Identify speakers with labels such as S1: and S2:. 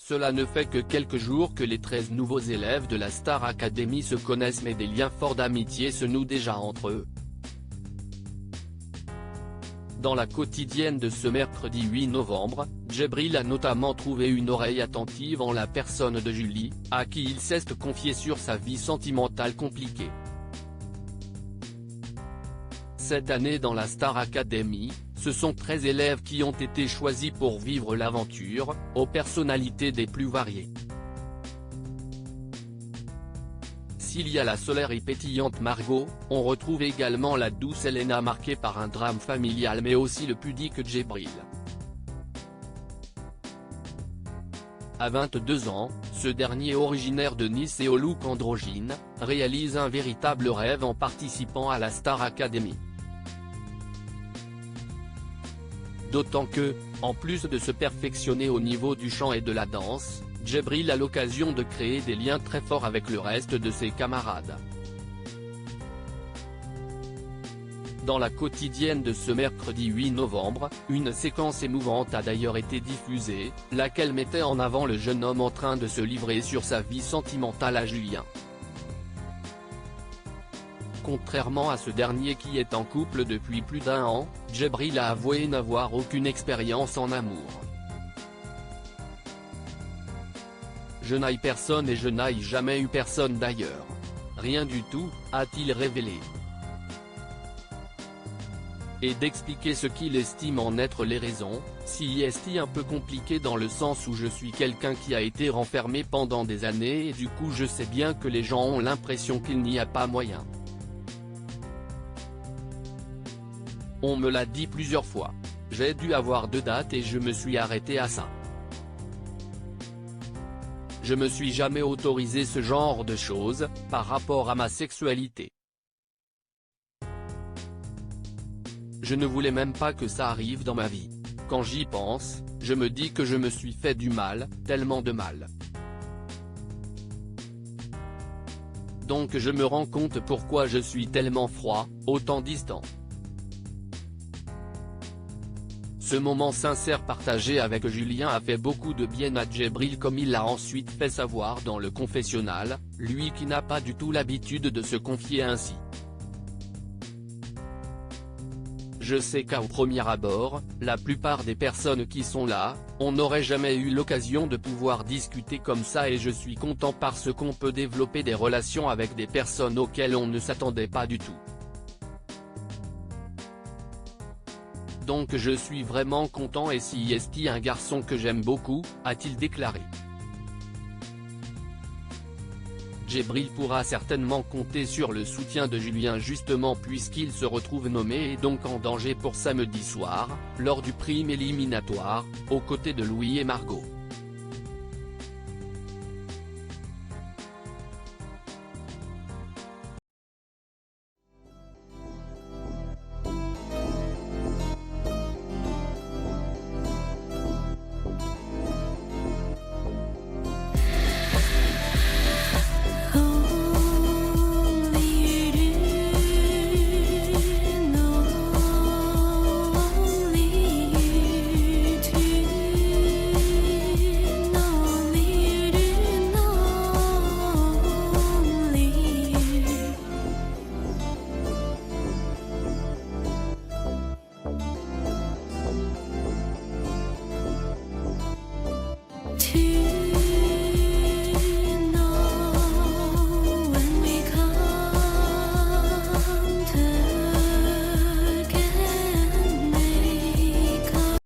S1: Cela ne fait que quelques jours que les 13 nouveaux élèves de la Star Academy se connaissent, mais des liens forts d'amitié se nouent déjà entre eux. Dans la quotidienne de ce mercredi 8 novembre, Djibril a notamment trouvé une oreille attentive en la personne de Julie, à qui il s'est confié sur sa vie sentimentale compliquée. Cette année dans la Star Academy, ce sont 13 élèves qui ont été choisis pour vivre l'aventure, aux personnalités des plus variées. S'il y a la solaire et pétillante Margot, on retrouve également la douce Elena marquée par un drame familial, mais aussi le pudique Djibril. À 22 ans, ce dernier originaire de Nice et au look androgyne, réalise un véritable rêve en participant à la Star Academy. D'autant que, en plus de se perfectionner au niveau du chant et de la danse, Djibril a l'occasion de créer des liens très forts avec le reste de ses camarades. Dans la quotidienne de ce mercredi 8 novembre, une séquence émouvante a d'ailleurs été diffusée, laquelle mettait en avant le jeune homme en train de se livrer sur sa vie sentimentale à Julien. Contrairement à ce dernier qui est en couple depuis plus d'1 an, Djibril a avoué n'avoir aucune expérience en amour. Je n'aille personne et je n'aille jamais eu personne d'ailleurs. Rien du tout, a-t-il révélé. Et d'expliquer ce qu'il estime en être les raisons, si est un peu compliqué dans le sens où je suis quelqu'un qui a été renfermé pendant des années et du coup je sais bien que les gens ont l'impression qu'il n'y a pas moyen. On me l'a dit plusieurs fois. J'ai dû avoir 2 dates et je me suis arrêté à ça. Je me suis jamais autorisé ce genre de choses, par rapport à ma sexualité. Je ne voulais même pas que ça arrive dans ma vie. Quand j'y pense, je me dis que je me suis fait du mal, tellement de mal. Donc je me rends compte pourquoi je suis tellement froid, autant distant. Ce moment sincère partagé avec Julien a fait beaucoup de bien à Djibril, comme il l'a ensuite fait savoir dans le confessionnal, lui qui n'a pas du tout l'habitude de se confier ainsi. Je sais qu'au premier abord, la plupart des personnes qui sont là, on n'aurait jamais eu l'occasion de pouvoir discuter comme ça et je suis content parce qu'on peut développer des relations avec des personnes auxquelles on ne s'attendait pas du tout. Donc je suis vraiment content et si est un garçon que j'aime beaucoup, a-t-il déclaré. Djibril pourra certainement compter sur le soutien de Julien justement puisqu'il se retrouve nommé et donc en danger pour samedi soir, lors du prime éliminatoire, aux côtés de Louis et Margot.